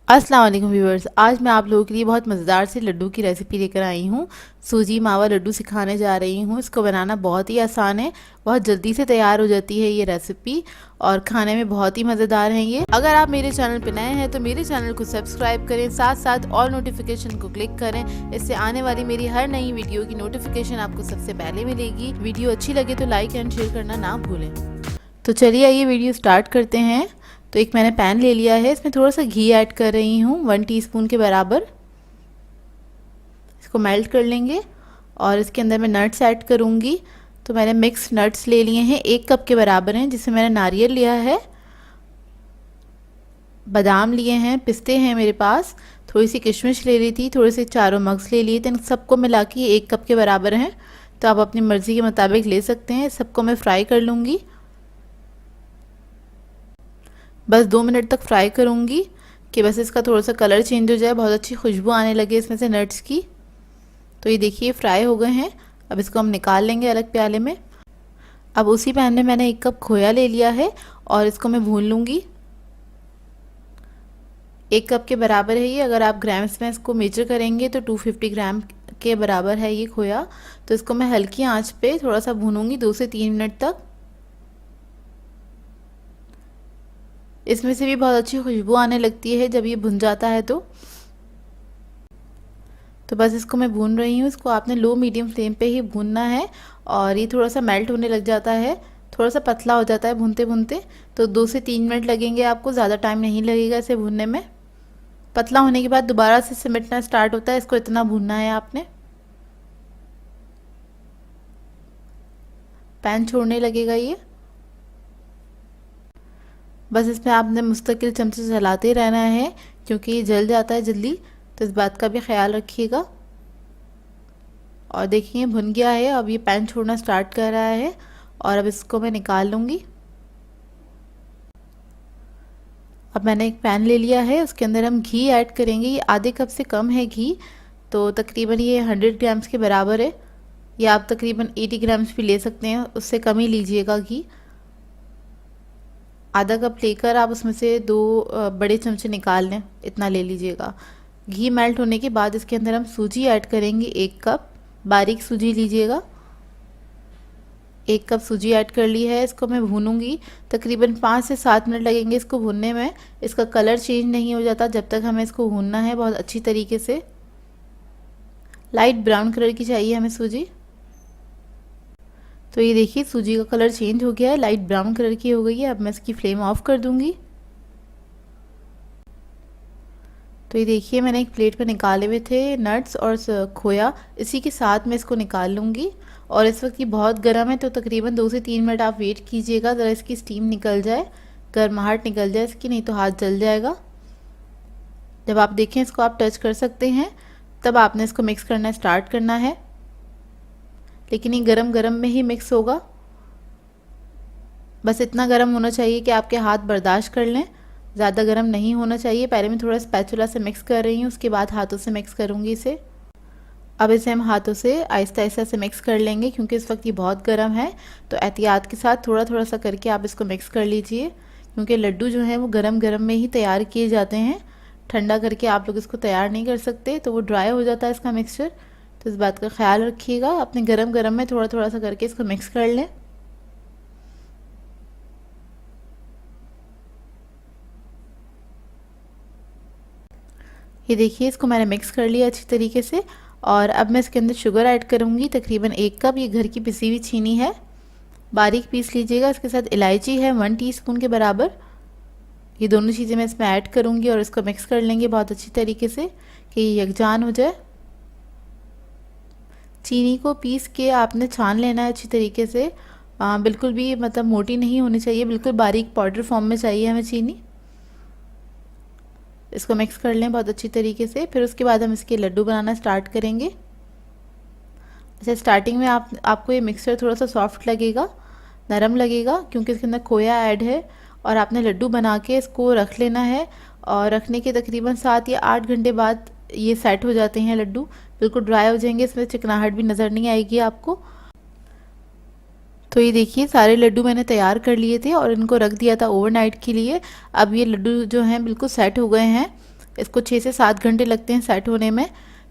अस्सलाम वालेकुम व्यूवर्स, आज मैं आप लोगों के लिए बहुत मज़ेदार से लड्डू की रेसिपी लेकर आई हूँ। सूजी मावा लड्डू सिखाने जा रही हूँ। इसको बनाना बहुत ही आसान है, बहुत जल्दी से तैयार हो जाती है ये रेसिपी और खाने में बहुत ही मज़ेदार है ये। अगर आप मेरे चैनल पर नए हैं तो मेरे चैनल को सब्सक्राइब करें, साथ साथ ऑल नोटिफिकेशन को क्लिक करें। इससे आने वाली मेरी हर नई वीडियो की नोटिफिकेशन आपको सबसे पहले मिलेगी। वीडियो अच्छी लगे तो लाइक एंड शेयर करना ना भूलें। तो चलिए आइए वीडियो स्टार्ट करते हैं। तो एक मैंने पैन ले लिया है, इसमें थोड़ा सा घी ऐड कर रही हूँ 1 टीस्पून के बराबर। इसको मेल्ट कर लेंगे और इसके अंदर मैं नट्स ऐड करूँगी। तो मैंने मिक्स नट्स ले लिए हैं, 1 कप के बराबर हैं, जिसमें मैंने नारियल लिया है, बादाम लिए हैं, पिस्ते हैं मेरे पास, थोड़ी सी किशमिश ले ली थी, थोड़े से चारों मग्स ले लिए थे। इन सबको मिला के 1 कप के बराबर हैं। तो आप अपनी मर्ज़ी के मुताबिक ले सकते हैं। सबको मैं फ्राई कर लूँगी, बस 2 मिनट तक फ्राई करूँगी कि बस इसका थोड़ा सा कलर चेंज हो जाए, बहुत अच्छी खुशबू आने लगे इसमें से नट्स की। तो ये देखिए फ्राई हो गए हैं। अब इसको हम निकाल लेंगे अलग प्याले में। अब उसी पैन में मैंने 1 कप खोया ले लिया है और इसको मैं भून लूँगी। 1 कप के बराबर है ये। अगर आप ग्राम्स में इसको मेजर करेंगे तो 250 ग्राम के बराबर है ये खोया। तो इसको मैं हल्की आंच पे थोड़ा सा भूनूंगी 2 से 3 मिनट तक। इसमें से भी बहुत अच्छी खुशबू आने लगती है जब ये भुन जाता है। तो बस इसको मैं भून रही हूँ। इसको आपने लो मीडियम फ्लेम पे ही भूनना है और ये थोड़ा सा मेल्ट होने लग जाता है, थोड़ा सा पतला हो जाता है भूनते भूनते। तो 2 से 3 मिनट लगेंगे आपको, ज़्यादा टाइम नहीं लगेगा इसे भूनने में। पतला होने के बाद दोबारा से सिमटना स्टार्ट होता है, इसको इतना भूनना है आपने। पैन छोड़ने लगेगा ये। बस इसमें आपने मुस्तकिल चमचे चलाते रहना है क्योंकि ये जल जाता है जल्दी, तो इस बात का भी ख्याल रखिएगा। और देखिए भुन गया है, अब ये पैन छोड़ना स्टार्ट कर रहा है और अब इसको मैं निकाल लूँगी। अब मैंने एक पैन ले लिया है, उसके अंदर हम घी ऐड करेंगे। ये आधे कप से कम है घी, तो तकरीबन ये 100 ग्राम्स के बराबर है, या आप तकरीबन 80 ग्राम्स भी ले सकते हैं, उससे कम ही लीजिएगा घी। आधा कप लेकर आप उसमें से 2 बड़े चमचे निकाल लें, इतना ले लीजिएगा। घी मेल्ट होने के बाद इसके अंदर हम सूजी ऐड करेंगे, 1 कप बारीक सूजी लीजिएगा। 1 कप सूजी ऐड कर ली है। इसको मैं भूनूंगी, तकरीबन 5 से 7 मिनट लगेंगे इसको भूनने में। इसका कलर चेंज नहीं हो जाता जब तक हमें इसको भूनना है बहुत अच्छी तरीके से। लाइट ब्राउन कलर की चाहिए हमें सूजी। तो ये देखिए सूजी का कलर चेंज हो गया है, लाइट ब्राउन कलर की हो गई है। अब मैं इसकी फ्लेम ऑफ कर दूंगी। तो ये देखिए मैंने एक प्लेट पे निकाले हुए थे नट्स और खोया, इसी के साथ मैं इसको निकाल लूँगी। और इस वक्त ये बहुत गर्म है, तो तकरीबन 2 से 3 मिनट आप वेट कीजिएगा, ज़रा इसकी स्टीम निकल जाए, गर्माहट निकल जाए इसकी, नहीं तो हाथ जल जाएगा। जब आप देखें इसको आप टच कर सकते हैं, तब आपने इसको मिक्स करना स्टार्ट करना है, लेकिन ये गरम गरम में ही मिक्स होगा। बस इतना गर्म होना चाहिए कि आपके हाथ बर्दाश्त कर लें, ज़्यादा गर्म नहीं होना चाहिए। पहले मैं थोड़ा स्पैचुला से मिक्स कर रही हूँ, उसके बाद हाथों से मिक्स करूँगी इसे। अब इसे हम हाथों से आहिस्ता आहिस्ता से मिक्स कर लेंगे क्योंकि इस वक्त ये बहुत गर्म है। तो एहतियात के साथ थोड़ा थोड़ा सा करके आप इसको मिक्स कर लीजिए, क्योंकि लड्डू जो हैं वो गरम गरम में ही तैयार किए जाते हैं। ठंडा करके आप लोग इसको तैयार नहीं कर सकते, तो वो ड्राई हो जाता है इसका मिक्सचर। तो इस बात का ख्याल रखिएगा, अपने गरम गरम में थोड़ा थोड़ा सा करके इसको मिक्स कर लें। ये देखिए इसको मैंने मिक्स कर लिया अच्छी तरीके से। और अब मैं इसके अंदर शुगर ऐड करूँगी, तकरीबन 1 कप। ये घर की पिसी हुई चीनी है, बारीक पीस लीजिएगा। इसके साथ इलायची है 1 टीस्पून के बराबर। ये दोनों चीज़ें मैं इसमें ऐड करूँगी और इसको मिक्स कर लेंगे बहुत अच्छी तरीके से कि ये यकजान हो जाए। चीनी को पीस के आपने छान लेना है अच्छी तरीके से, बिल्कुल भी मतलब मोटी नहीं होनी चाहिए, बिल्कुल बारीक पाउडर फॉर्म में चाहिए हमें चीनी। इसको मिक्स कर लें बहुत अच्छी तरीके से। फिर उसके बाद हम इसके लड्डू बनाना स्टार्ट करेंगे। अच्छा, स्टार्टिंग में आपको ये मिक्सचर थोड़ा सा सॉफ्ट लगेगा, नरम लगेगा, क्योंकि इसके अंदर खोया ऐड है। और आपने लड्डू बना के इसको रख लेना है, और रखने के तकरीबन 7 या 8 घंटे बाद ये सेट हो जाते हैं लड्डू, बिल्कुल ड्राई हो जाएंगे, इसमें चिकनाहट भी नज़र नहीं आएगी आपको। तो ये देखिए सारे लड्डू मैंने तैयार कर लिए थे और इनको रख दिया था ओवरनाइट के लिए। अब ये लड्डू जो हैं बिल्कुल सेट हो गए हैं। इसको 6 से 7 घंटे लगते हैं सेट होने में।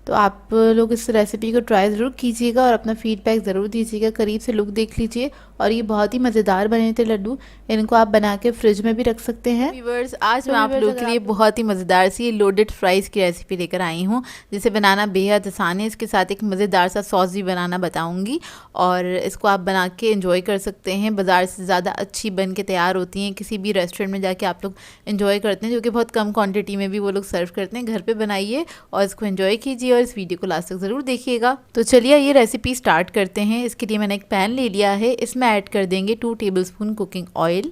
तो आप लोग इस रेसिपी को ट्राई ज़रूर कीजिएगा और अपना फीडबैक ज़रूर दीजिएगा। करीब से लुक देख लीजिए और ये बहुत ही मज़ेदार बने थे लड्डू। इनको आप बना के फ्रिज में भी रख सकते हैं। व्यूअर्स, आज मैं आप लोगों के लिए बहुत ही मज़ेदार सी लोडेड फ्राइज़ की रेसिपी लेकर आई हूँ, जिसे बनाना बेहद आसान है। इसके साथ एक मज़ेदार सा सॉस भी बनाना बताऊँगी और इसको आप बना के एंजॉय कर सकते हैं। बाज़ार से ज़्यादा अच्छी बन के तैयार होती हैं। किसी भी रेस्टोरेंट में जाके आप लोग एंजॉय करते हैं, जो कि बहुत कम क्वांटिटी में भी वो लोग सर्व करते हैं। घर पे बनाइए और इसको एंजॉय कीजिए और इस वीडियो को लास्ट तक ज़रूर देखिएगा। तो चलिए ये रेसिपी स्टार्ट करते हैं। इसके लिए मैंने एक पैन ले लिया है, इसमें ऐड कर देंगे 2 टेबलस्पून कुकिंग ऑयल।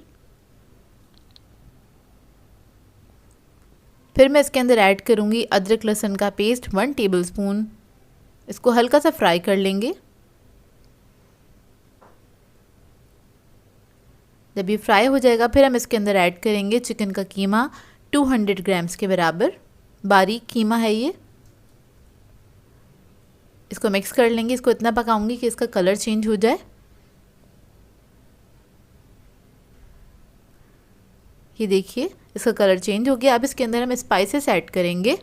फिर मैं इसके अंदर ऐड करूंगी अदरक लहसुन का पेस्ट 1 टेबलस्पून। इसको हल्का सा फ्राई कर लेंगे। जब ये फ्राई हो जाएगा फिर हम इसके अंदर ऐड करेंगे चिकन का कीमा 200 ग्राम्स के बराबर। बारीक कीमा है ये। इसको मिक्स कर लेंगे। इसको इतना पकाऊंगी कि इसका कलर चेंज हो जाए। ये देखिए इसका कलर चेंज हो गया। अब इसके अंदर हम स्पाइसेस ऐड करेंगे।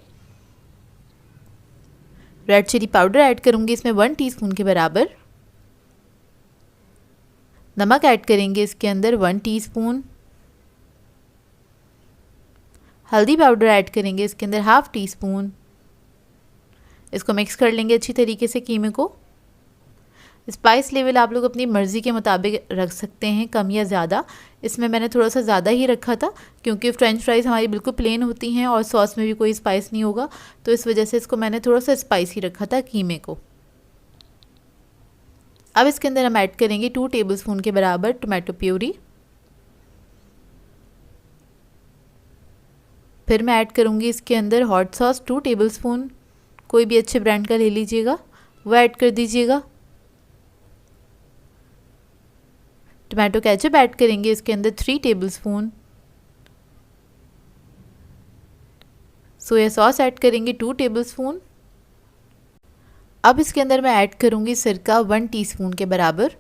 रेड चिली पाउडर ऐड करूंगी इसमें 1 टीस्पून के बराबर। नमक ऐड करेंगे इसके अंदर 1 टीस्पून। हल्दी पाउडर ऐड करेंगे इसके अंदर 1/2 टीस्पून। इसको मिक्स कर लेंगे अच्छी तरीके से कीमे को। स्पाइस लेवल आप लोग अपनी मर्ज़ी के मुताबिक रख सकते हैं, कम या ज़्यादा। इसमें मैंने थोड़ा सा ज़्यादा ही रखा था क्योंकि फ्रेंच फ्राइज़ हमारी बिल्कुल प्लेन होती हैं और सॉस में भी कोई स्पाइस नहीं होगा, तो इस वजह से इसको मैंने थोड़ा सा स्पाइसी रखा था कीमे को। अब इसके अंदर हम ऐड करेंगे 2 टेबलस्पून के बराबर टोमेटो प्यूरी। फिर मैं ऐड करूँगी इसके अंदर हॉट सॉस 2 टेबलस्पून। कोई भी अच्छे ब्रांड का ले लीजिएगा, वो ऐड कर दीजिएगा। टोमेटो केचप ऐड करेंगे इसके अंदर 3 टेबलस्पून। सोया सॉस ऐड करेंगे 2 टेबलस्पून। अब इसके अंदर मैं ऐड करूँगी सिरका 1 टीस्पून के बराबर।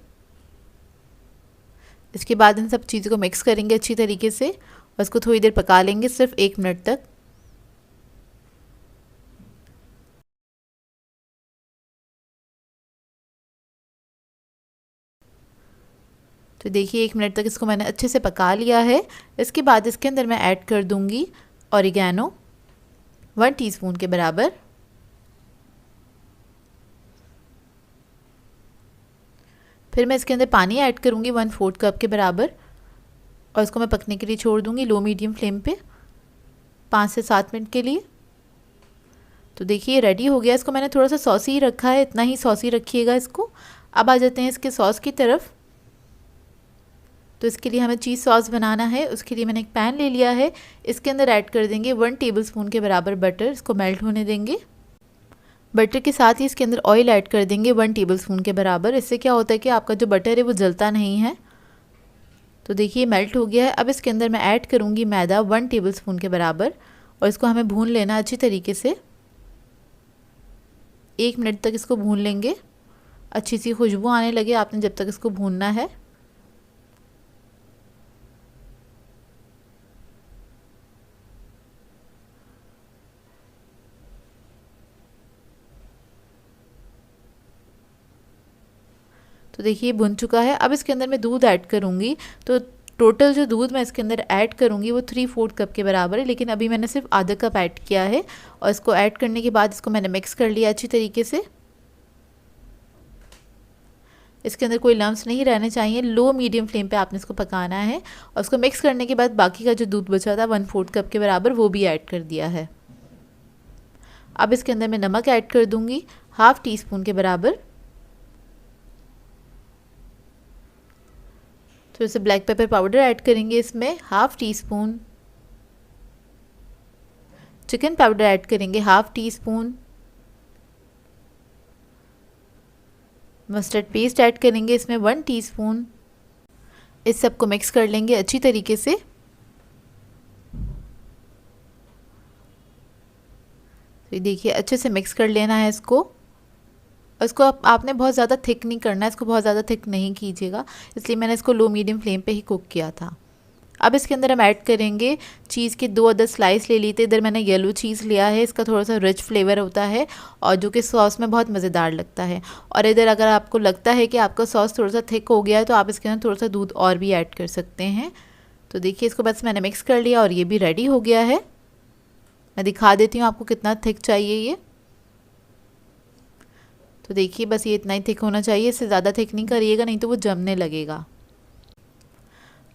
इसके बाद इन सब चीज़ों को मिक्स करेंगे अच्छी तरीके से और इसको थोड़ी देर पका लेंगे, सिर्फ 1 मिनट तक। तो देखिए 1 मिनट तक इसको मैंने अच्छे से पका लिया है। इसके बाद इसके अंदर मैं ऐड कर दूंगी ऑरिगेनो 1 टीस्पून के बराबर। फिर मैं इसके अंदर पानी ऐड करूंगी 1/4 कप के बराबर और इसको मैं पकने के लिए छोड़ दूंगी लो मीडियम फ्लेम पे 5 से 7 मिनट के लिए। तो देखिए रेडी हो गया। इसको मैंने थोड़ा सा सॉसी ही रखा है, इतना ही सॉसी रखिएगा इसको। अब आ जाते हैं इसके सॉस की तरफ। तो इसके लिए हमें चीज़ सॉस बनाना है। उसके लिए मैंने एक पैन ले लिया है, इसके अंदर ऐड कर देंगे 1 टेबलस्पून के बराबर बटर। इसको मेल्ट होने देंगे। बटर के साथ ही इसके अंदर ऑयल ऐड कर देंगे 1 टेबलस्पून के बराबर। इससे क्या होता है कि आपका जो बटर है वो जलता नहीं है। तो देखिए मेल्ट हो गया है। अब इसके अंदर मैं ऐड करूँगी मैदा 1 टेबलस्पून के बराबर और इसको हमें भून लेना अच्छी तरीके से। 1 मिनट तक इसको भून लेंगे। अच्छी सी खुशबू आने लगे आपने जब तक इसको भूनना है। तो देखिए भुन चुका है। अब इसके अंदर मैं दूध ऐड करूँगी। तो टोटल जो दूध मैं इसके अंदर ऐड करूँगी वो 3/4 कप के बराबर है, लेकिन अभी मैंने सिर्फ आधा कप ऐड किया है। और इसको ऐड करने के बाद इसको मैंने मिक्स कर लिया अच्छी तरीके से। इसके अंदर कोई लम्स नहीं रहने चाहिए। लो मीडियम फ्लेम पे आपने इसको पकाना है। और उसको मिक्स करने के बाद बाकी का जो दूध बचा था 1/4 कप के बराबर वो भी ऐड कर दिया है। अब इसके अंदर मैं नमक ऐड कर दूँगी 1/2 टीस्पून के बराबर। थोड़ा सा ब्लैक पेपर पाउडर ऐड करेंगे इसमें 1/2 टीस्पून। चिकन पाउडर ऐड करेंगे 1/2 टीस्पून। मस्टर्ड पेस्ट ऐड करेंगे इसमें 1 टीस्पून। इस सब को मिक्स कर लेंगे अच्छी तरीके से। तो देखिए अच्छे से मिक्स कर लेना है इसको। और इसको आपने बहुत ज़्यादा थिक नहीं करना है, इसको बहुत ज़्यादा थिक नहीं कीजिएगा, इसलिए मैंने इसको लो मीडियम फ्लेम पे ही कुक किया था। अब इसके अंदर हम ऐड करेंगे चीज़ के 2 अदर स्लाइस ले ली थी। इधर मैंने येलो चीज़ लिया है, इसका थोड़ा सा रिच फ्लेवर होता है और जो कि सॉस में बहुत मज़ेदार लगता है। और इधर अगर आपको लगता है कि आपका सॉस थोड़ा सा थिक हो गया है तो आप इसके अंदर थोड़ा सा दूध और भी ऐड कर सकते हैं। तो देखिए इसको बस मैंने मिक्स कर लिया और ये भी रेडी हो गया है। मैं दिखा देती हूँ आपको कितना थिक चाहिए ये। तो देखिए बस ये इतना ही थिक होना चाहिए, इससे ज़्यादा थिक नहीं करिएगा नहीं तो वो जमने लगेगा।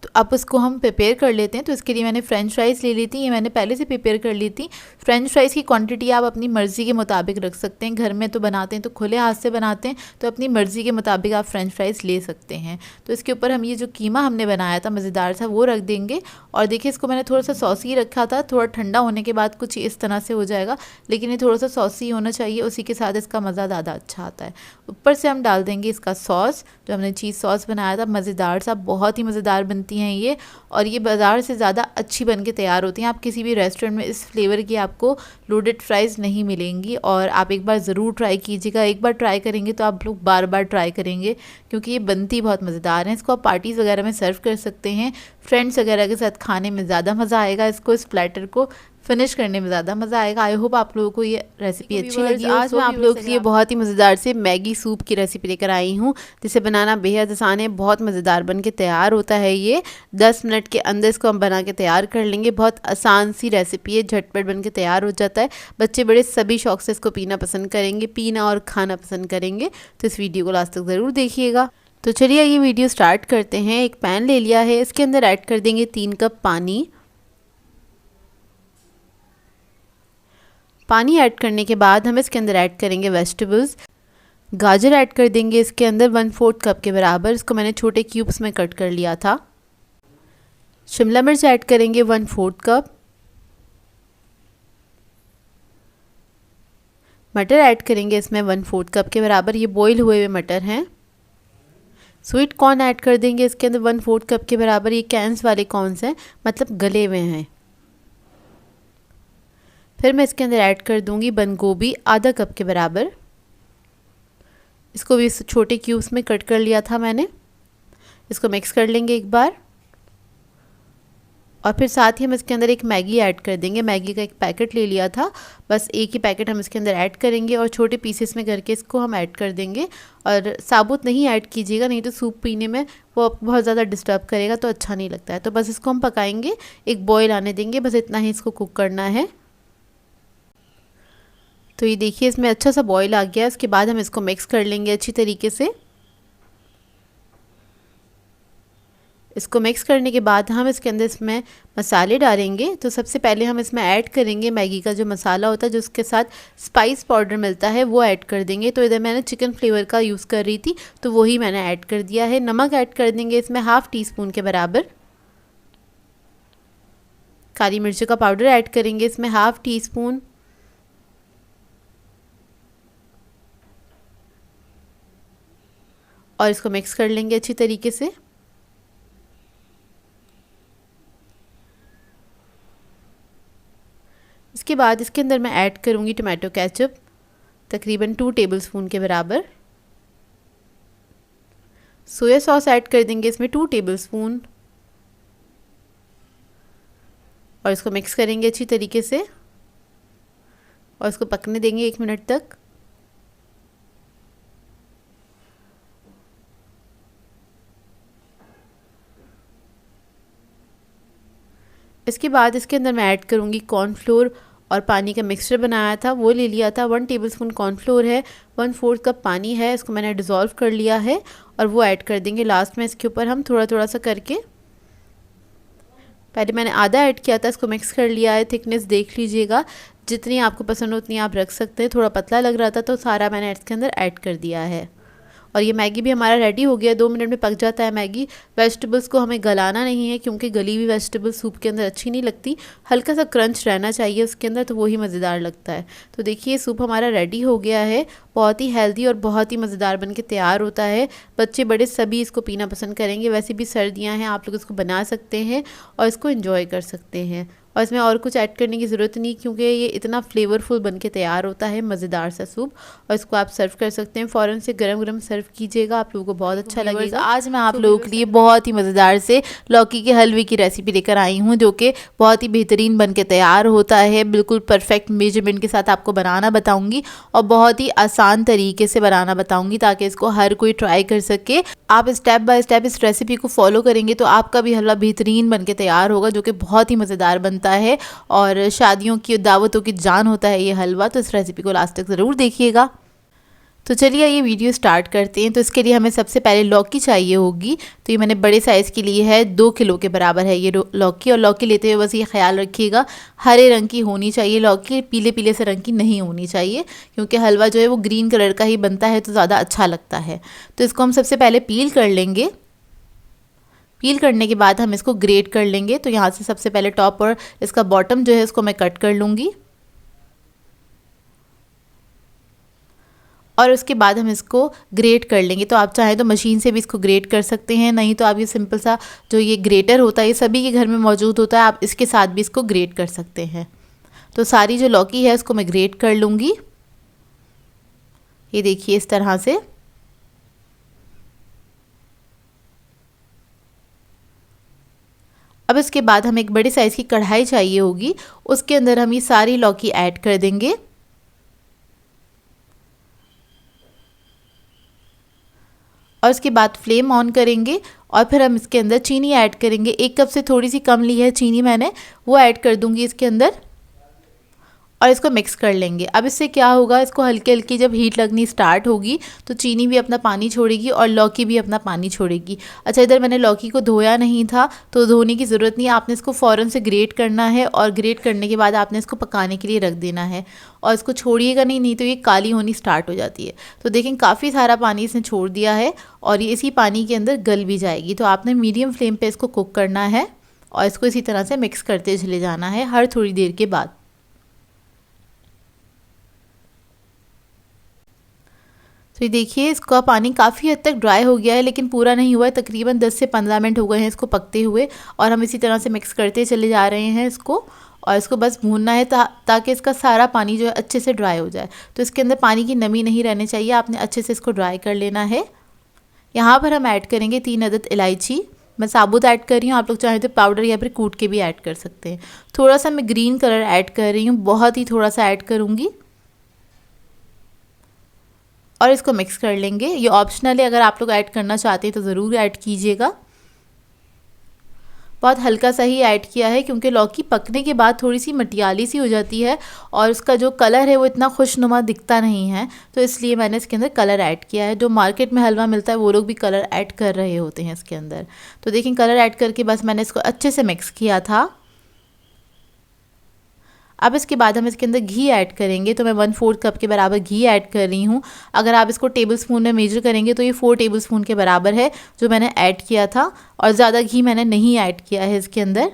तो अब उसको हम प्रिपेयर कर लेते हैं। तो इसके लिए मैंने फ्रेंच फ्राइज़ ले ली थी, ये मैंने पहले से प्रिपेयर कर ली थी। फ्रेंच फ्राइज़ की क्वांटिटी आप अपनी मर्ज़ी के मुताबिक रख सकते हैं। घर में तो बनाते हैं तो खुले हाथ से बनाते हैं, तो अपनी मर्ज़ी के मुताबिक आप फ्रेंच फ्राइज़ ले सकते हैं। तो इसके ऊपर हम ये जो कीमा हमने बनाया था मज़ेदार सा वो रख देंगे। और देखिए इसको मैंने थोड़ा सा सॉसी रखा था, थोड़ा ठंडा होने के बाद कुछ इस तरह से हो जाएगा, लेकिन ये थोड़ा सा सॉसी होना चाहिए, उसी के साथ इसका मज़ा ज़्यादा अच्छा आता है। ऊपर से हम डाल देंगे इसका सॉस, जो हमने चीज़ सॉस बनाया था मज़ेदार सा, बहुत ही मज़ेदार बनती हैं ये। और ये बाज़ार से ज़्यादा अच्छी बन के तैयार होती हैं। आप किसी भी रेस्टोरेंट में इस फ्लेवर की आपको लोडेड फ्राइज़ नहीं मिलेंगी। और आप एक बार ज़रूर ट्राई कीजिएगा, एक बार ट्राई करेंगे तो आप लोग बार बार ट्राई करेंगे, क्योंकि ये बनती बहुत मज़ेदार हैं। इसको आप पार्टीज़ वगैरह में सर्व कर सकते हैं, फ्रेंड्स वगैरह के साथ खाने में ज़्यादा मज़ा आएगा। इसको इस प्लेटर को फिनिश करने में ज़्यादा मज़ा आएगा। आई होप आप लोगों को ये रेसिपी अच्छी लगी। आज मैं आप लोगों के लिए बहुत ही मज़ेदार से मैगी सूप की रेसिपी लेकर आई हूँ, जिसे बनाना बेहद आसान है, बहुत मज़ेदार बन के तैयार होता है। ये 10 मिनट के अंदर इसको हम बना के तैयार कर लेंगे। बहुत आसान सी रेसिपी है, झटपट बन के तैयार हो जाता है। बच्चे बड़े सभी शौक से इसको पीना पसंद करेंगे, पीना और खाना पसंद करेंगे। तो इस वीडियो को लास्ट तक ज़रूर देखिएगा। तो चलिए ये वीडियो स्टार्ट करते हैं। एक पैन ले लिया है, इसके अंदर ऐड कर देंगे 3 कप पानी। पानी ऐड करने के बाद हम इसके अंदर ऐड करेंगे वेजिटेबल्स। गाजर ऐड कर देंगे इसके अंदर 1/4 कप के बराबर, इसको मैंने छोटे क्यूब्स में कट कर लिया था। शिमला मिर्च ऐड करेंगे 1/4 कप। मटर ऐड करेंगे इसमें 1/4 कप के बराबर, ये बॉईल हुए हुए मटर हैं। स्वीट कॉर्न ऐड कर देंगे इसके अंदर 1/4 कप के बराबर, ये कैंस वाले कॉर्न्स हैं, मतलब गले हुए हैं। फिर मैं इसके अंदर ऐड कर दूंगी बंद गोभी आधा कप के बराबर, इसको भी छोटे क्यूब्स में कट कर लिया था मैंने। इसको मिक्स कर लेंगे एक बार। और फिर साथ ही हम इसके अंदर एक मैगी ऐड कर देंगे। मैगी का एक पैकेट ले लिया था, बस एक ही पैकेट हम इसके अंदर ऐड करेंगे और छोटे पीसेस में करके इसको हम ऐड कर देंगे। और साबुत नहीं ऐड कीजिएगा, नहीं तो सूप पीने में वो आपको बहुत ज़्यादा डिस्टर्ब करेगा, तो अच्छा नहीं लगता है। तो बस इसको हम पकाएंगे, एक बॉयल आने देंगे, बस इतना ही इसको कुक करना है। तो ये देखिए इसमें अच्छा सा बॉईल आ गया। इसके बाद हम इसको मिक्स कर लेंगे अच्छी तरीके से। इसको मिक्स करने के बाद हम इसके अंदर इसमें मसाले डालेंगे। तो सबसे पहले हम इसमें ऐड करेंगे मैगी का जो मसाला होता है, जो उसके साथ स्पाइस पाउडर मिलता है, वो ऐड कर देंगे। तो इधर मैंने चिकन फ्लेवर का यूज़ कर रही थी, तो वही मैंने ऐड कर दिया है। नमक ऐड कर देंगे इसमें 1/2 टीस्पून के बराबर। काली मिर्च का पाउडर ऐड करेंगे इसमें 1/2 टीस्पून। और इसको मिक्स कर लेंगे अच्छी तरीके से। इसके बाद इसके अंदर मैं ऐड करूंगी टमाटो केचप, तकरीबन 2 टेबलस्पून के बराबर। सोया सॉस ऐड कर देंगे इसमें 2 टेबलस्पून। और इसको मिक्स करेंगे अच्छी तरीके से और इसको पकने देंगे 1 मिनट तक। इसके बाद इसके अंदर मैं ऐड करूँगी कॉर्नफ्लोर और पानी का मिक्सचर बनाया था, वो ले लिया था। 1 टेबलस्पून कॉर्नफ्लोर है, 1/4 कप पानी है, इसको मैंने डिज़ोल्व कर लिया है और वो ऐड कर देंगे लास्ट में। इसके ऊपर हम थोड़ा थोड़ा सा करके, पहले मैंने आधा ऐड किया था, इसको मिक्स कर लिया है। थिकनेस देख लीजिएगा, जितनी आपको पसंद हो उतनी आप रख सकते हैं। थोड़ा पतला लग रहा था तो सारा मैंने इसके अंदर ऐड कर दिया है। और ये मैगी भी हमारा रेडी हो गया, 2 मिनट में पक जाता है मैगी। वेजिटेबल्स को हमें गलाना नहीं है, क्योंकि गली हुई वेजिटेबल सूप के अंदर अच्छी नहीं लगती, हल्का सा क्रंच रहना चाहिए उसके अंदर, तो वही मज़ेदार लगता है। तो देखिए सूप हमारा रेडी हो गया है, बहुत ही हेल्दी और बहुत ही मज़ेदार बन के तैयार होता है। बच्चे बड़े सभी इसको पीना पसंद करेंगे। वैसे भी सर्दियाँ हैं, आप लोग इसको बना सकते हैं और इसको इंजॉय कर सकते हैं। और इसमें और कुछ ऐड करने की ज़रूरत नहीं, क्योंकि ये इतना फ्लेवरफुल बन के तैयार होता है, मज़ेदार सा सूप। और इसको आप सर्व कर सकते हैं, फ़ौरन से गरम गरम सर्व कीजिएगा, आप लोगों को बहुत अच्छा लगेगा। आज मैं आप लोगों के लिए बहुत ही मज़ेदार से लौकी के हलवे की रेसिपी लेकर आई हूँ, जो कि बहुत ही बेहतरीन बन के तैयार होता है। बिल्कुल परफेक्ट मेजरमेंट के साथ आपको बनाना बताऊँगी और बहुत ही आसान तरीके से बनाना बताऊँगी, ताकि इसको हर कोई ट्राई कर सके। आप स्टेप बाय स्टेप इस रेसिपी को फॉलो करेंगे तो आपका भी हलवा बेहतरीन बन के तैयार होगा, जो कि बहुत ही मज़ेदार बनता है और शादियों की दावतों की जान होता है ये हलवा। तो इस रेसिपी को लास्ट तक ज़रूर देखिएगा। तो चलिए ये वीडियो स्टार्ट करते हैं। तो इसके लिए हमें सबसे पहले लौकी चाहिए होगी। तो ये मैंने बड़े साइज़ की ली है, 2 किलो के बराबर है ये लौकी। और लौकी लेते हुए बस ये ख्याल रखिएगा हरे रंग की होनी चाहिए लौकी, पीले पीले से रंग की नहीं होनी चाहिए, क्योंकि हलवा जो है वो ग्रीन कलर का ही बनता है तो ज़्यादा अच्छा लगता है। तो इसको हम सबसे पहले पील कर लेंगे। पील करने के बाद हम इसको ग्रेट कर लेंगे। तो यहाँ से सबसे पहले टॉप और इसका बॉटम जो है इसको मैं कट कर लूँगी और उसके बाद हम इसको ग्रेट कर लेंगे। तो आप चाहें तो मशीन से भी इसको ग्रेट कर सकते हैं, नहीं तो आप ये सिंपल सा जो ये ग्रेटर होता है ये सभी के घर में मौजूद होता है, आप इसके साथ भी इसको ग्रेट कर सकते हैं। तो सारी जो लौकी है उसको मैं ग्रेट कर लूँगी, ये देखिए इस तरह से। अब इसके बाद हमें एक बड़े साइज़ की कढ़ाई चाहिए होगी, उसके अंदर हम ये सारी लौकी ऐड कर देंगे। और उसके बाद फ्लेम ऑन करेंगे और फिर हम इसके अंदर चीनी ऐड करेंगे। 1 कप से थोड़ी सी कम ली है चीनी मैंने, वो ऐड कर दूंगी इसके अंदर और इसको मिक्स कर लेंगे। अब इससे क्या होगा, इसको हल्की हल्की जब हीट लगनी स्टार्ट होगी तो चीनी भी अपना पानी छोड़ेगी और लौकी भी अपना पानी छोड़ेगी। अच्छा, इधर मैंने लौकी को धोया नहीं था तो धोने की ज़रूरत नहीं है, आपने इसको फ़ौरन से ग्रेट करना है और ग्रेट करने के बाद आपने इसको पकाने के लिए रख देना है और इसको छोड़िएगा नहीं तो ये काली होनी स्टार्ट हो जाती है। तो देखें काफ़ी सारा पानी इसने छोड़ दिया है और ये इसी पानी के अंदर गल भी जाएगी। तो आपने मीडियम फ्लेम पर इसको कुक करना है और इसको इसी तरह से मिक्स करते चले जाना है हर थोड़ी देर के बाद। तो ये देखिए इसका पानी काफ़ी हद तक ड्राई हो गया है, लेकिन पूरा नहीं हुआ है, तकरीबन 10 से 15 मिनट हो गए हैं इसको पकते हुए और हम इसी तरह से मिक्स करते चले जा रहे हैं इसको। और इसको बस भूनना है ताकि इसका सारा पानी जो है अच्छे से ड्राई हो जाए। तो इसके अंदर पानी की नमी नहीं रहनी चाहिए, आपने अच्छे से इसको ड्राई कर लेना है। यहाँ पर हम ऐड करेंगे 3 अदद इलायची, मैं साबुत ऐड कर रही हूँ, आप लोग चाहें तो पाउडर या फिर कूट के भी ऐड कर सकते हैं। थोड़ा सा मैं ग्रीन कलर ऐड कर रही हूँ, बहुत ही थोड़ा सा ऐड करूँगी और इसको मिक्स कर लेंगे। ये ऑप्शनल है, अगर आप लोग ऐड करना चाहते हैं तो ज़रूर ऐड कीजिएगा। बहुत हल्का सा ही ऐड किया है, क्योंकि लौकी पकने के बाद थोड़ी सी मटियाली सी हो जाती है और उसका जो कलर है वो इतना खुशनुमा दिखता नहीं है, तो इसलिए मैंने इसके अंदर कलर ऐड किया है। जो मार्केट में हलवा मिलता है वो लोग भी कलर ऐड कर रहे होते हैं इसके अंदर। तो देखिए कलर ऐड करके बस मैंने इसको अच्छे से मिक्स किया था। अब इसके बाद हम इसके अंदर घी ऐड करेंगे। तो मैं 1/4 कप के बराबर घी ऐड कर रही हूँ। अगर आप इसको टेबल स्पून में मेजर करेंगे तो ये 4 टेबल स्पून के बराबर है जो मैंने ऐड किया था, और ज़्यादा घी मैंने नहीं ऐड किया है इसके अंदर।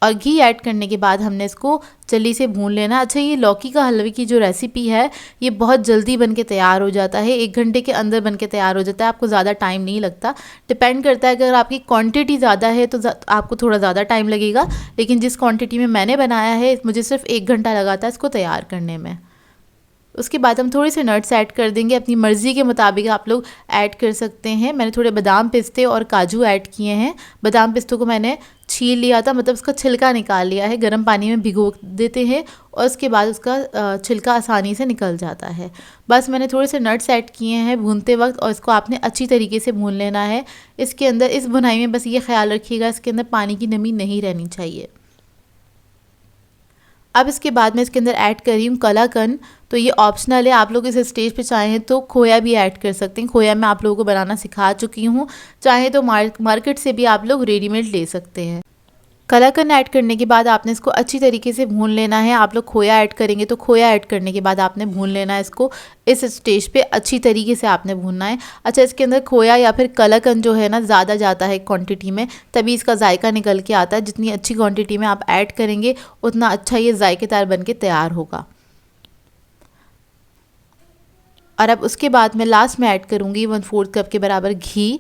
और घी ऐड करने के बाद हमने इसको जल्दी से भून लेना। अच्छा, ये लौकी का हलवे की जो रेसिपी है ये बहुत जल्दी बन के तैयार हो जाता है, 1 घंटे के अंदर बन के तैयार हो जाता है, आपको ज़्यादा टाइम नहीं लगता। डिपेंड करता है, अगर आपकी क्वांटिटी ज़्यादा है तो आपको थोड़ा ज़्यादा टाइम लगेगा, लेकिन जिस क्वांटिटी में मैंने बनाया है मुझे सिर्फ 1 घंटा लगा था इसको तैयार करने में। उसके बाद हम थोड़े से नट्स ऐड कर देंगे, अपनी मर्ज़ी के मुताबिक आप लोग ऐड कर सकते हैं। मैंने थोड़े बादाम पिस्ते और काजू ऐड किए हैं। बादाम पिस्तों को मैंने छील लिया था, मतलब उसका छिलका निकाल लिया है, गर्म पानी में भिगो देते हैं और उसके बाद उसका छिलका आसानी से निकल जाता है। बस मैंने थोड़े से नट्स ऐड किए हैं भूनते वक्त और इसको आपने अच्छी तरीके से भून लेना है। इसके अंदर इस भुनाई में बस ये ख्याल रखिएगा इसके अंदर पानी की नमी नहीं रहनी चाहिए। अब इसके बाद मैं इसके अंदर ऐड कर रही हूँ कलाकंद। तो ये ऑप्शनल है, आप लोग इस स्टेज पे चाहें तो खोया भी ऐड कर सकते हैं। खोया मैं आप लोगों को बनाना सिखा चुकी हूँ, चाहे तो मार्केट से भी आप लोग रेडीमेड ले सकते हैं। कलाकंद ऐड करने के बाद आपने इसको अच्छी तरीके से भून लेना है। आप लोग खोया ऐड करेंगे तो खोया ऐड करने के बाद आपने भून लेना है इसको, इस स्टेज पे अच्छी तरीके से आपने भूनना है। अच्छा, इसके अंदर खोया या फिर कलाकंद जो है ना ज़्यादा जाता है क्वांटिटी में, तभी इसका जायका निकल के आता है। जितनी अच्छी क्वांटिटी में आप ऐड करेंगे उतना अच्छा ये जायकेदार बन के तैयार होगा। और अब उसके बाद मैं लास्ट में ऐड करूँगी 1/4 कप के बराबर घी।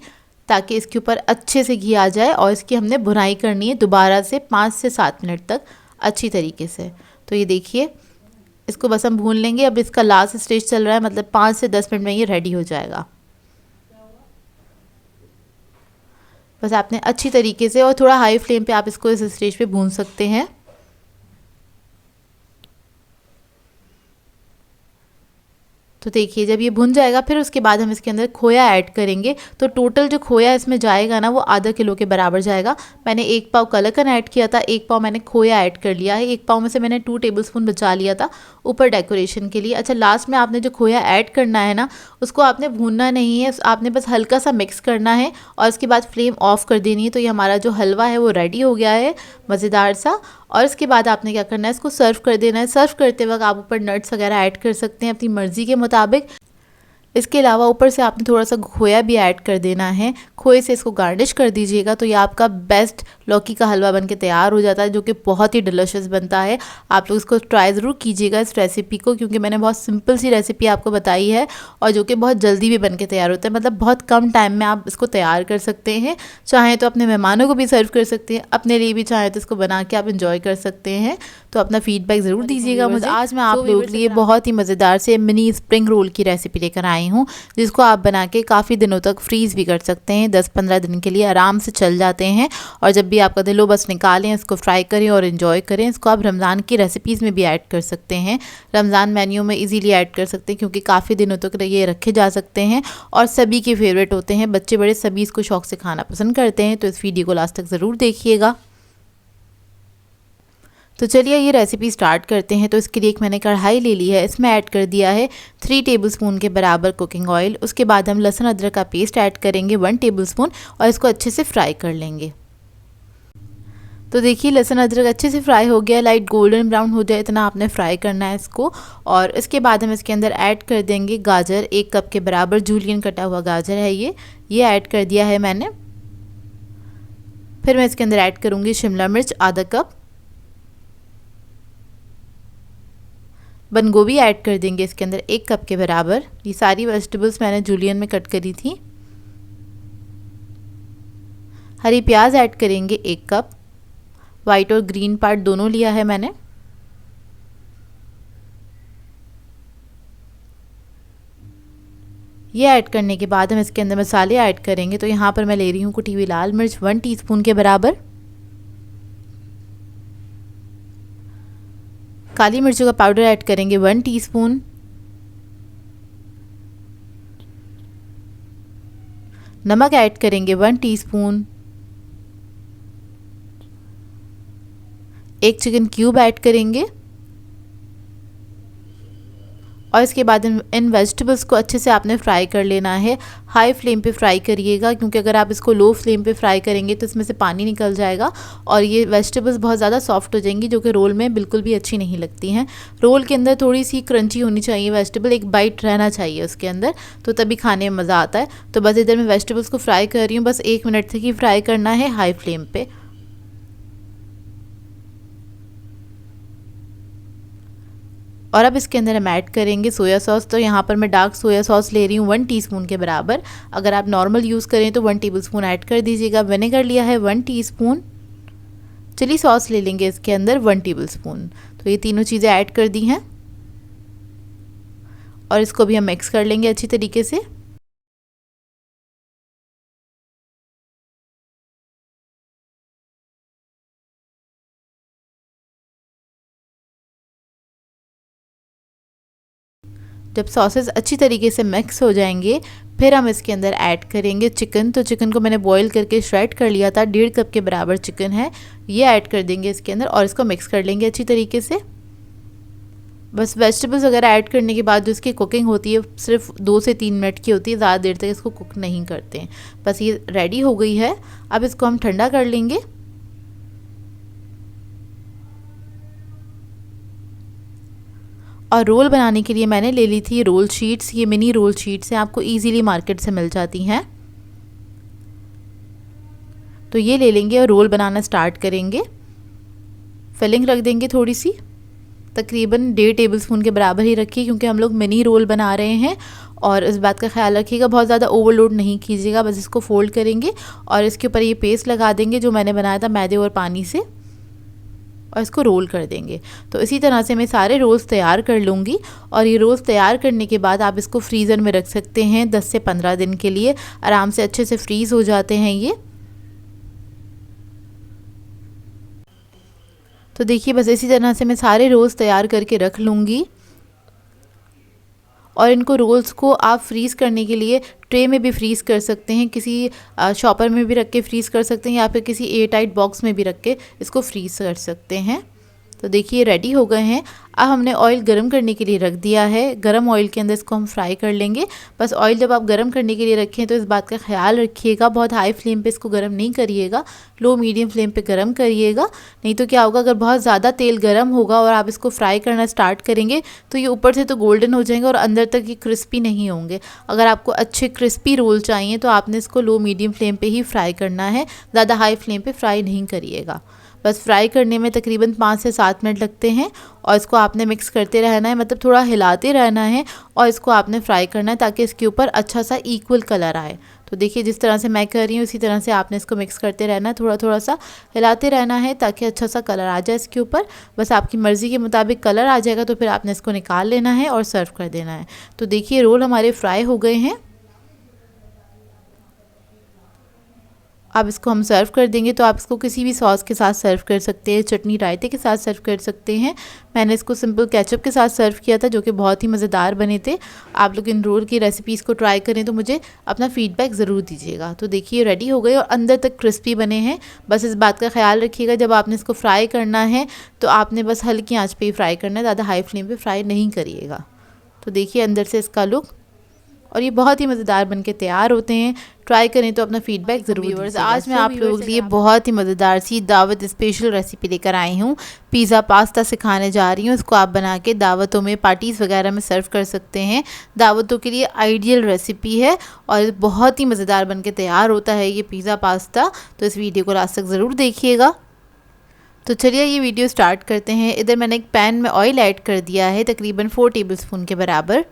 ताकि इसके ऊपर अच्छे से घी आ जाए। और इसकी हमने भुनाई करनी है दोबारा से 5 से 7 मिनट तक अच्छी तरीके से। तो ये देखिए, इसको बस हम भून लेंगे। अब इसका लास्ट स्टेज चल रहा है, मतलब 5 से 10 मिनट में ये रेडी हो जाएगा। बस आपने अच्छी तरीके से और थोड़ा हाई फ्लेम पे आप इसको इस स्टेज पे भून सकते हैं। तो देखिए, जब ये भुन जाएगा फिर उसके बाद हम इसके अंदर खोया ऐड करेंगे। तो टोटल जो खोया इसमें जाएगा ना, वो आधा किलो के बराबर जाएगा। मैंने 1 पाव कलाकंद ऐड किया था, 1 पाव मैंने खोया ऐड कर लिया है। 1 पाव में से मैंने 2 टेबलस्पून बचा लिया था ऊपर डेकोरेशन के लिए। अच्छा, लास्ट में आपने जो खोया ऐड करना है ना, उसको आपने भूनना नहीं है, आपने बस हल्का सा मिक्स करना है और उसके बाद फ्लेम ऑफ कर देनी है। तो ये हमारा जो हलवा है वो रेडी हो गया है, मज़ेदार सा। और इसके बाद आपने क्या करना है, इसको सर्व कर देना है। सर्व करते वक्त आप ऊपर नट्स वगैरह ऐड कर सकते हैं अपनी मर्ज़ी के मुताबिक। इसके अलावा ऊपर से आपने थोड़ा सा खोया भी ऐड कर देना है। खोए से इसको गार्निश कर दीजिएगा तो ये आपका बेस्ट लौकी का हलवा बनके तैयार हो जाता है, जो कि बहुत ही डिलीशियस बनता है। आप लोग इसको ट्राई ज़रूर कीजिएगा इस रेसिपी को, क्योंकि मैंने बहुत सिंपल सी रेसिपी आपको बताई है और जो कि बहुत जल्दी भी बनके तैयार होता है। मतलब बहुत कम टाइम में आप इसको तैयार कर सकते हैं। चाहें तो अपने मेहमानों को भी सर्व कर सकते हैं, अपने लिए भी चाहें तो इसको बना के आप इंजॉय कर सकते हैं। तो अपना फीडबैक ज़रूर दीजिएगा मुझे। आज मैं आप लोगों के लिए बहुत ही मज़ेदार से मिनी स्प्रिंग रोल की रेसिपी लेकर आई हूँ, जिसको आप बना के काफ़ी दिनों तक फ्रीज़ भी कर सकते हैं। 10-15 दिन के लिए आराम से चल जाते हैं। और जब भी आपका दिल हो बस निकालें, इसको फ्राई करें और इन्जॉय करें। इसको आप रमज़ान की रेसिपीज़ में भी ऐड कर सकते हैं, रमज़ान मेन्यू में इजीली ऐड कर सकते हैं, क्योंकि काफ़ी दिनों तक ये रखे जा सकते हैं और सभी के फेवरेट होते हैं। बच्चे बड़े सभी इसको शौक़ से खाना पसंद करते हैं। तो इस वीडियो को लास्ट तक ज़रूर देखिएगा। तो चलिए ये रेसिपी स्टार्ट करते हैं। तो इसके लिए एक मैंने कढ़ाई ले ली है, इसमें ऐड कर दिया है 3 टेबलस्पून के बराबर कुकिंग ऑयल। उसके बाद हम लहसुन अदरक का पेस्ट ऐड करेंगे 1 टेबलस्पून और इसको अच्छे से फ्राई कर लेंगे। तो देखिए, लहसुन अदरक अच्छे से फ्राई हो गया, लाइट गोल्डन ब्राउन हो जाए इतना आपने फ्राई करना है इसको। और इसके बाद हम इसके अंदर ऐड कर देंगे गाजर, 1 कप के बराबर जूलियन कटा हुआ गाजर है ये ऐड कर दिया है मैंने। फिर मैं इसके अंदर ऐड करूँगी शिमला मिर्च आधा कप, बंद गोभी ऐड कर देंगे इसके अंदर 1 कप के बराबर। ये सारी वेजिटेबल्स मैंने जूलियन में कट करी थी। हरी प्याज ऐड करेंगे 1 कप, वाइट और ग्रीन पार्ट दोनों लिया है मैंने। ये ऐड करने के बाद हम इसके अंदर मसाले ऐड करेंगे। तो यहाँ पर मैं ले रही हूँ कुटी हुई लाल मिर्च 1 टीस्पून के बराबर, काली मिर्चों का पाउडर ऐड करेंगे 1 टीस्पून, नमक ऐड करेंगे 1 टीस्पून, 1 चिकन क्यूब ऐड करेंगे। और इसके बाद इन वेजिटेबल्स को अच्छे से आपने फ्राई कर लेना है। हाई फ्लेम पे फ्राई करिएगा, क्योंकि अगर आप इसको लो फ्लेम पे फ्राई करेंगे तो इसमें से पानी निकल जाएगा और ये वेजिटेबल्स बहुत ज़्यादा सॉफ्ट हो जाएंगी, जो कि रोल में बिल्कुल भी अच्छी नहीं लगती हैं। रोल के अंदर थोड़ी सी क्रंची होनी चाहिए वेजिटेबल, एक बाइट रहना चाहिए उसके अंदर, तो तभी खाने में मज़ा आता है। तो बस इधर मैं वेजिटेबल्स को फ्राई कर रही हूँ, बस 1 मिनट तक ही फ्राई करना है हाई फ्लेम पे। और अब इसके अंदर हम ऐड करेंगे सोया सॉस। तो यहाँ पर मैं डार्क सोया सॉस ले रही हूँ 1 टीस्पून के बराबर। अगर आप नॉर्मल यूज़ करें तो 1 टेबलस्पून ऐड कर दीजिएगा। विनेगर लिया है 1 टीस्पून, चिली सॉस ले लेंगे इसके अंदर 1 टेबलस्पून। तो ये तीनों चीज़ें ऐड कर दी हैं और इसको भी हम मिक्स कर लेंगे अच्छी तरीके से। जब सॉसेस अच्छी तरीके से मिक्स हो जाएंगे फिर हम इसके अंदर ऐड करेंगे चिकन। तो चिकन को मैंने बॉईल करके श्रेड कर लिया था, 1.5 कप के बराबर चिकन है, ये ऐड कर देंगे इसके अंदर और इसको मिक्स कर लेंगे अच्छी तरीके से। बस वेजिटेबल्स वगैरह ऐड करने के बाद जो इसकी कुकिंग होती है सिर्फ 2 से 3 मिनट की होती है, ज़्यादा देर तक इसको कुक नहीं करते हैं। बस ये रेडी हो गई है। अब इसको हम ठंडा कर लेंगे। और रोल बनाने के लिए मैंने ले ली थी रोल शीट्स। ये मिनी रोल शीट्स हैं, आपको इजीली मार्केट से मिल जाती हैं। तो ये ले लेंगे और रोल बनाना स्टार्ट करेंगे। फिलिंग रख देंगे थोड़ी सी, तकरीबन 1.5 टेबलस्पून के बराबर ही रखिए, क्योंकि हम लोग मिनी रोल बना रहे हैं और इस बात का ख्याल रखिएगा बहुत ज़्यादा ओवरलोड नहीं कीजिएगा। बस इसको फोल्ड करेंगे और इसके ऊपर ये पेस्ट लगा देंगे जो मैंने बनाया था मैदे और पानी से, और इसको रोल कर देंगे। तो इसी तरह से मैं सारे रोल्स तैयार कर लूँगी। और ये रोल्स तैयार करने के बाद आप इसको फ्रीज़र में रख सकते हैं 10 से 15 दिन के लिए, आराम से अच्छे से फ्रीज़ हो जाते हैं ये। तो देखिए बस इसी तरह से मैं सारे रोल्स तैयार करके रख लूँगी। और इनको रोल्स को आप फ्रीज़ करने के लिए ट्रे में भी फ्रीज़ कर सकते हैं, किसी शॉपर में भी रख के फ्रीज़ कर सकते हैं, या फिर किसी एयर टाइट बॉक्स में भी रख के इसको फ्रीज़ कर सकते हैं। तो देखिए रेडी हो गए हैं। अब हमने ऑयल गरम करने के लिए रख दिया है। गरम ऑयल के अंदर इसको हम फ्राई कर लेंगे। बस ऑयल जब आप गरम करने के लिए रखें तो इस बात का ख्याल रखिएगा बहुत हाई फ्लेम पे इसको गरम नहीं करिएगा, लो मीडियम फ्लेम पे गरम करिएगा। नहीं तो क्या होगा, अगर बहुत ज़्यादा तेल गरम होगा और आप इसको फ्राई करना स्टार्ट करेंगे तो ये ऊपर से तो गोल्डन हो जाएंगे और अंदर तक ये क्रिस्पी नहीं होंगे। अगर आपको अच्छे क्रिस्पी रोल चाहिए तो आपने इसको लो मीडियम फ्लेम पे ही फ्राई करना है, ज़्यादा हाई फ्लेम पे फ्राई नहीं करिएगा। बस फ्राई करने में तकरीबन 5 से 7 मिनट लगते हैं और इसको आपने मिक्स करते रहना है, मतलब थोड़ा हिलाते रहना है और इसको आपने फ्राई करना है ताकि इसके ऊपर अच्छा सा इक्वल कलर आए। तो देखिए जिस तरह से मैं कर रही हूँ उसी तरह से आपने इसको मिक्स करते रहना है, थोड़ा थोड़ा सा हिलाते रहना है ताकि अच्छा सा कलर आ जाए इसके ऊपर। बस आपकी मर्ज़ी के मुताबिक कलर आ जाएगा तो फिर आपने इसको निकाल लेना है और सर्व कर देना है। तो देखिए रोल हमारे फ्राई हो गए हैं। अब इसको हम सर्व कर देंगे। तो आप इसको किसी भी सॉस के साथ सर्व कर सकते हैं, चटनी रायते के साथ सर्व कर सकते हैं। मैंने इसको सिंपल केचप के साथ सर्व किया था जो कि बहुत ही मज़ेदार बने थे। आप लोग इन रोल की रेसिपीज़ को ट्राई करें तो मुझे अपना फीडबैक ज़रूर दीजिएगा। तो देखिए रेडी हो गए और अंदर तक क्रिस्पी बने हैं। बस इस बात का ख्याल रखिएगा जब आपने इसको फ्राई करना है तो आपने बस हल्की आँच पर ही फ्राई करना है, ज़्यादा हाई फ्लेम पर फ्राई नहीं करिएगा। तो देखिए अंदर से इसका लुक, और ये बहुत ही मज़ेदार बनके तैयार होते हैं। ट्राई करें तो अपना फीडबैक ज़रूर दीजिएगा। आज मैं आप लोगों के लिए बहुत ही मज़ेदार सी दावत स्पेशल रेसिपी लेकर आई हूँ। पिज़्ज़ा पास्ता सिखाने जा रही हूँ। इसको आप बना के दावतों में, पार्टीज़ वगैरह में सर्व कर सकते हैं। दावतों के लिए आइडियल रेसिपी है और बहुत ही मज़ेदार बनके तैयार होता है ये पिज़्ज़ा पास्ता। तो इस वीडियो को लास्ट तक ज़रूर देखिएगा। तो चलिए ये वीडियो स्टार्ट करते हैं। इधर मैंने एक पैन में ऑयल ऐड कर दिया है तकरीबन 4 टेबलस्पून के बराबर।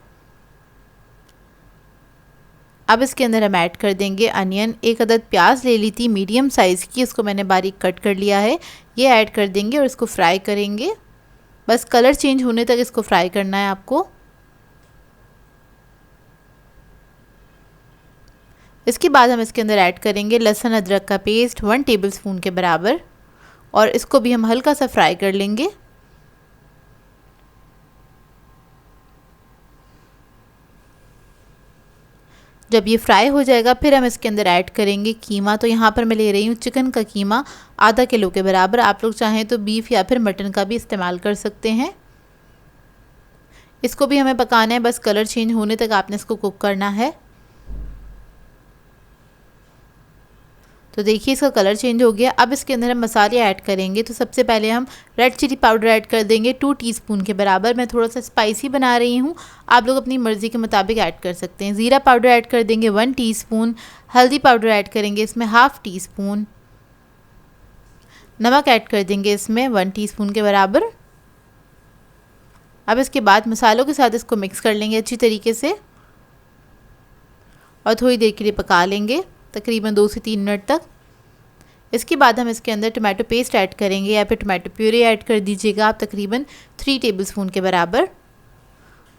अब इसके अंदर हम ऐड कर देंगे अनियन। एक अदद प्याज ले ली थी मीडियम साइज़ की, इसको मैंने बारीक कट कर लिया है। ये ऐड कर देंगे और इसको फ्राई करेंगे। बस कलर चेंज होने तक इसको फ्राई करना है आपको। इसके बाद हम इसके अंदर ऐड करेंगे लहसुन अदरक का पेस्ट 1 टेबलस्पून के बराबर, और इसको भी हम हल्का सा फ्राई कर लेंगे। जब ये फ्राई हो जाएगा फिर हम इसके अंदर ऐड करेंगे कीमा। तो यहाँ पर मैं ले रही हूँ चिकन का कीमा आधा किलो के बराबर। आप लोग चाहें तो बीफ या फिर मटन का भी इस्तेमाल कर सकते हैं। इसको भी हमें पकाना है, बस कलर चेंज होने तक आपने इसको कुक करना है। तो देखिए इसका कलर चेंज हो गया। अब इसके अंदर हम मसाले ऐड करेंगे। तो सबसे पहले हम रेड चिली पाउडर ऐड कर देंगे 2 टीस्पून के बराबर। मैं थोड़ा सा स्पाइसी बना रही हूँ, आप लोग अपनी मर्ज़ी के मुताबिक ऐड कर सकते हैं। ज़ीरा पाउडर ऐड कर देंगे 1 टीस्पून। हल्दी पाउडर ऐड करेंगे इसमें 1/2 टीस्पून। नमक ऐड कर देंगे इसमें 1 टीस्पून के बराबर। अब इसके बाद मसालों के साथ इसको मिक्स कर लेंगे अच्छी तरीके से और थोड़ी देर के लिए पका लेंगे, तकरीबन 2 से 3 मिनट तक। इसके बाद हम इसके अंदर टमाटो पेस्ट ऐड करेंगे या फिर टमाटो प्यूरी ऐड कर दीजिएगा आप तकरीबन 3 टेबलस्पून के बराबर,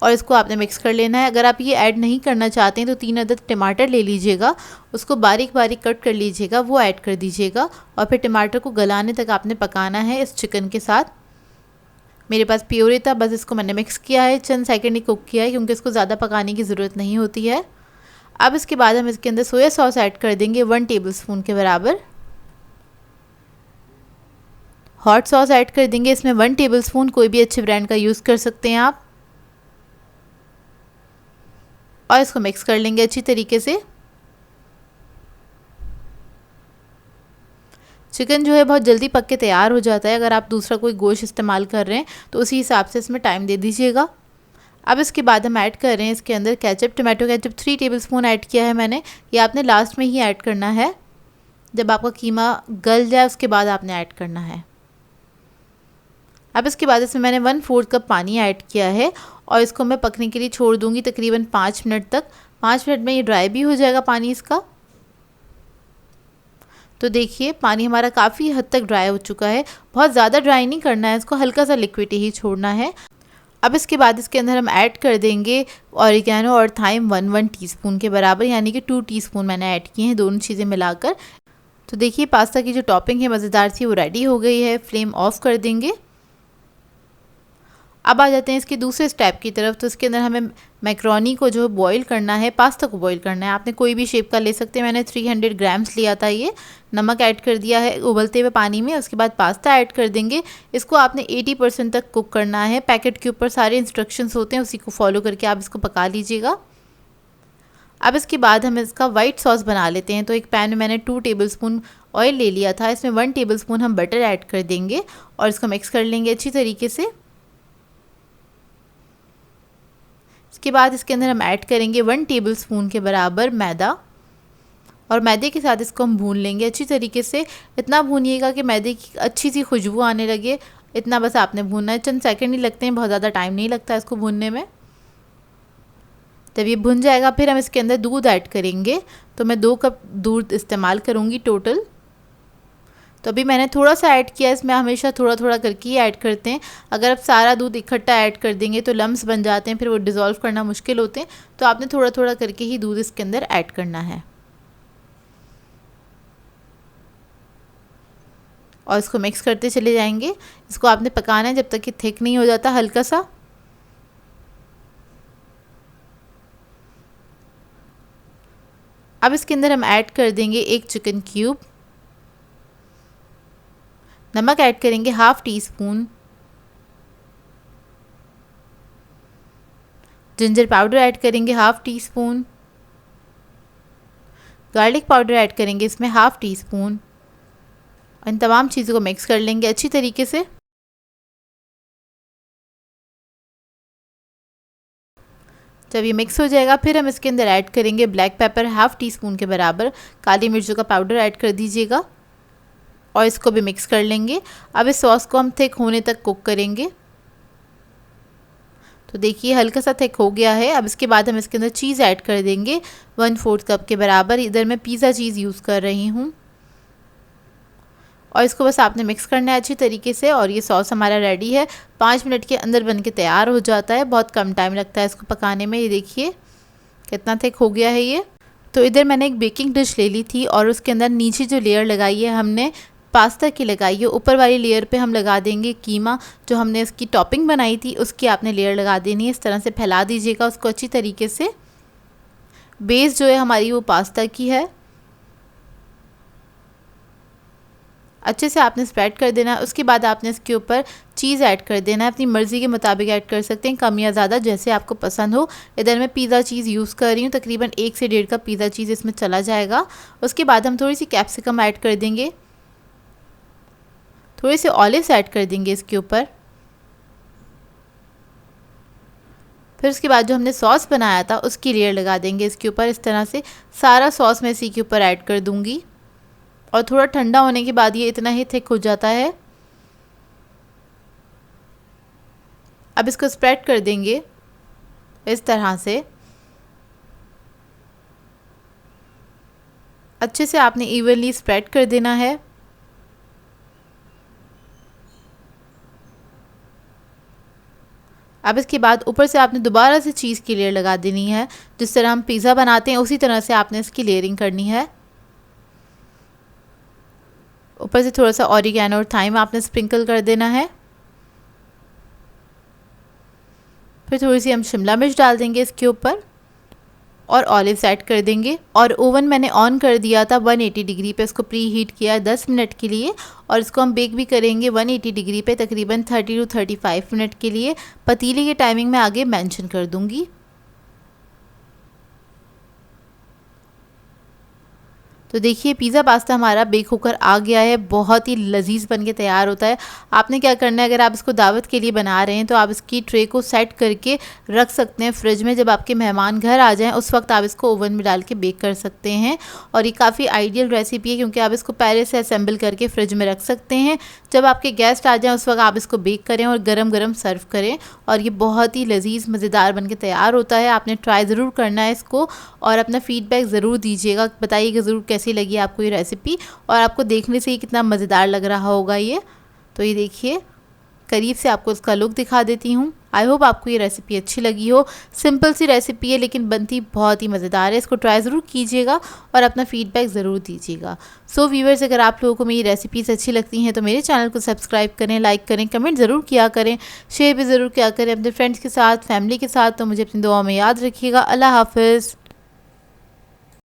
और इसको आपने मिक्स कर लेना है। अगर आप ये ऐड नहीं करना चाहते हैं तो 3 अदद टमाटर ले लीजिएगा, उसको बारीक बारीक कट कर लीजिएगा, वो ऐड कर दीजिएगा और फिर टमाटर को गलाने तक आपने पकाना है इस चिकन के साथ। मेरे पास प्यूरी था, बस इसको मैंने मिक्स किया है, चंद सेकंड ही कुक किया है क्योंकि इसको ज़्यादा पकाने की ज़रूरत नहीं होती है। अब इसके बाद हम इसके अंदर सोया सॉस ऐड कर देंगे 1 टेबलस्पून के बराबर। हॉट सॉस ऐड कर देंगे इसमें 1 टेबलस्पून, कोई भी अच्छे ब्रांड का यूज़ कर सकते हैं आप, और इसको मिक्स कर लेंगे अच्छी तरीके से। चिकन जो है बहुत जल्दी पक के तैयार हो जाता है। अगर आप दूसरा कोई गोश्त इस्तेमाल कर रहे हैं तो उसी हिसाब से इसमें टाइम दे दीजिएगा। अब इसके बाद हम ऐड कर रहे हैं इसके अंदर ketchup, tomato ketchup 3 tablespoon add किया है मैंने। ये आपने लास्ट में ही ऐड करना है, जब आपका कीमा गल जाए उसके बाद आपने ऐड करना है। अब इसके बाद इसमें मैंने 1/4 कप पानी ऐड किया है और इसको मैं पकने के लिए छोड़ दूंगी तकरीबन 5 मिनट तक। 5 मिनट में ये ड्राई भी हो जाएगा पानी इसका। तो देखिए पानी हमारा काफ़ी हद तक ड्राई हो चुका है। बहुत ज़्यादा ड्राई नहीं करना है इसको, हल्का सा लिक्विड ही छोड़ना है। अब इसके बाद इसके अंदर हम ऐड कर देंगे ऑरिगेनो और थाइम 1 टीस्पून के बराबर, यानी कि 2 टीस्पून मैंने ऐड किए हैं दोनों चीज़ें मिलाकर। तो देखिए पास्ता की जो टॉपिंग है मज़ेदार सी वो रेडी हो गई है। फ्लेम ऑफ कर देंगे। अब आ जाते हैं इसके दूसरे स्टेप की तरफ। तो इसके अंदर हमें मैक्रोनी को जो बॉईल करना है, पास्ता को बॉईल करना है। आपने कोई भी शेप का ले सकते हैं। मैंने 300 ग्राम्स लिया था ये। नमक ऐड कर दिया है उबलते हुए पानी में। उसके बाद पास्ता ऐड कर देंगे। इसको आपने 80% तक कुक करना है। पैकेट के ऊपर सारे इंस्ट्रक्शंस होते हैं, उसी को फॉलो करके आप इसको पका लीजिएगा। अब इसके बाद हम इसका वाइट सॉस बना लेते हैं। तो एक पैन में मैंने 2 टेबलस्पून ऑयल ले लिया था। इसमें 1 टेबलस्पून हम बटर ऐड कर देंगे और इसको मिक्स कर लेंगे अच्छी तरीके से। इसके बाद इसके अंदर हम ऐड करेंगे 1 टेबलस्पून के बराबर मैदा और मैदे के साथ इसको हम भून लेंगे अच्छी तरीके से। इतना भूनिएगा कि मैदे की अच्छी सी खुशबू आने लगे। इतना बस आपने भूनना है। चंद सेकंड ही लगते हैं, बहुत ज़्यादा टाइम नहीं लगता इसको भूनने में। जब ये भुन जाएगा फिर हम इसके अंदर दूध ऐड करेंगे। तो मैं 2 कप दूध इस्तेमाल करूँगी टोटल। तो अभी मैंने थोड़ा सा ऐड किया। इसमें हमेशा थोड़ा थोड़ा करके ही ऐड करते हैं। अगर आप सारा दूध इकट्ठा ऐड कर देंगे तो लम्स बन जाते हैं, फिर वो डिज़ोल्व करना मुश्किल होते हैं। तो आपने थोड़ा थोड़ा करके ही दूध इसके अंदर ऐड करना है और इसको मिक्स करते चले जाएंगे। इसको आपने पकाना है जब तक कि थिक नहीं हो जाता हल्का सा। अब इसके अंदर हम ऐड कर देंगे 1 चिकन क्यूब। नमक ऐड करेंगे 1/2 टीस्पून। जिंजर पाउडर ऐड करेंगे 1/2 टीस्पून। गार्लिक पाउडर ऐड करेंगे इसमें 1/2 टीस्पून। इन तमाम चीज़ों को मिक्स कर लेंगे अच्छी तरीके से। जब ये मिक्स हो जाएगा फिर हम इसके अंदर ऐड करेंगे ब्लैक पेपर 1/2 टीस्पून के बराबर। काली मिर्चों का पाउडर ऐड कर दीजिएगा और इसको भी मिक्स कर लेंगे। अब इस सॉस को हम थिक होने तक कुक करेंगे। तो देखिए हल्का सा थिक हो गया है। अब इसके बाद हम इसके अंदर चीज़ ऐड कर देंगे 1/4 कप के बराबर। इधर मैं पिज़्ज़ा चीज़ यूज़ कर रही हूँ और इसको बस आपने मिक्स करना है अच्छी तरीके से। और ये सॉस हमारा रेडी है। 5 मिनट के अंदर बन के तैयार हो जाता है। बहुत कम टाइम लगता है इसको पकाने में। ये देखिए कितना थिक हो गया है ये। तो इधर मैंने एक बेकिंग डिश ले ली थी और उसके अंदर नीचे जो लेयर लगाई है हमने पास्ता की लगाई है। ऊपर वाली लेयर पे हम लगा देंगे कीमा। जो हमने इसकी टॉपिंग बनाई थी उसकी आपने लेयर लगा देनी है। इस तरह से फैला दीजिएगा उसको अच्छी तरीके से। बेस जो है हमारी वो पास्ता की है। अच्छे से आपने स्प्रेड कर देना है। उसके बाद आपने इसके ऊपर चीज़ ऐड कर देना है। अपनी मर्ज़ी के मुताबिक ऐड कर सकते हैं, कम या ज़्यादा जैसे आपको पसंद हो। इधर मैं पिज़्ज़ा चीज़ यूज़ कर रही हूँ। तकरीबन 1 से 1.5 कप पिज़्ज़ा चीज़ इसमें चला जाएगा। उसके बाद हम थोड़ी सी कैप्सिकम ऐड कर देंगे। थोड़े से ऑलिव्स ऐड कर देंगे इसके ऊपर। फिर उसके बाद जो हमने सॉस बनाया था उसकी लेयर लगा देंगे इसके ऊपर। इस तरह से सारा सॉस मैं इसी के ऊपर ऐड कर दूंगी और थोड़ा ठंडा होने के बाद ये इतना ही थिक हो जाता है। अब इसको स्प्रेड कर देंगे इस तरह से। अच्छे से आपने इवनली स्प्रेड कर देना है। अब इसके बाद ऊपर से आपने दोबारा से चीज़ की लेयर लगा देनी है। जिस तरह हम पिज़्ज़ा बनाते हैं उसी तरह से आपने इसकी लेयरिंग करनी है। ऊपर से थोड़ा सा ऑरिगेनो और थाइम आपने स्प्रिंकल कर देना है। फिर थोड़ी सी हम शिमला मिर्च डाल देंगे इसके ऊपर और ऑलिव्स ऐड कर देंगे। और ओवन मैंने ऑन कर दिया था 180 डिग्री पे। इसको प्री हीट किया है 10 मिनट के लिए और इसको हम बेक भी करेंगे 180 डिग्री पे तकरीबन 30 to 35 मिनट के लिए। पतीले की टाइमिंग मैं आगे मेंशन कर दूंगी। तो देखिए पिज़्ज़ा पास्ता हमारा बेक होकर आ गया है, बहुत ही लजीज बन के तैयार होता है। आपने क्या करना है, अगर आप इसको दावत के लिए बना रहे हैं तो आप इसकी ट्रे को सेट करके रख सकते हैं फ्रिज में। जब आपके मेहमान घर आ जाएं उस वक्त आप इसको ओवन में डाल के बेक कर सकते हैं। और ये काफ़ी आइडियल रेसिपी है क्योंकि आप इसको पहले से असेंबल करके फ्रिज में रख सकते हैं। जब आपके गेस्ट आ जाएँ उस वक्त आप इसको बेक करें और गरम गरम सर्व करें और ये बहुत ही लजीज मज़ेदार बन के तैयार होता है। आपने ट्राई ज़रूर करना है इसको और अपना फीडबैक ज़रूर दीजिएगा, बताइएगा ज़रूर कैसी लगी आपको ये रेसिपी और आपको देखने से ही कितना मज़ेदार लग रहा होगा ये। तो ये देखिए करीब से आपको इसका लुक दिखा देती हूँ। आई होप आपको ये रेसिपी अच्छी लगी हो। सिंपल सी रेसिपी है लेकिन बनती बहुत ही मज़ेदार है। इसको ट्राई ज़रूर कीजिएगा और अपना फीडबैक ज़रूर दीजिएगा। सो व्यूअर्स, अगर आप लोगों को मेरी रेसिपीज़ अच्छी लगती हैं तो मेरे चैनल को सब्सक्राइब करें, लाइक करें, कमेंट ज़रूर किया करें, शेयर भी ज़रूर किया करें अपने फ्रेंड्स के साथ, फैमिली के साथ। तो मुझे अपनी दुआ में याद रखिएगा। अल्लाह हाफ़िज़।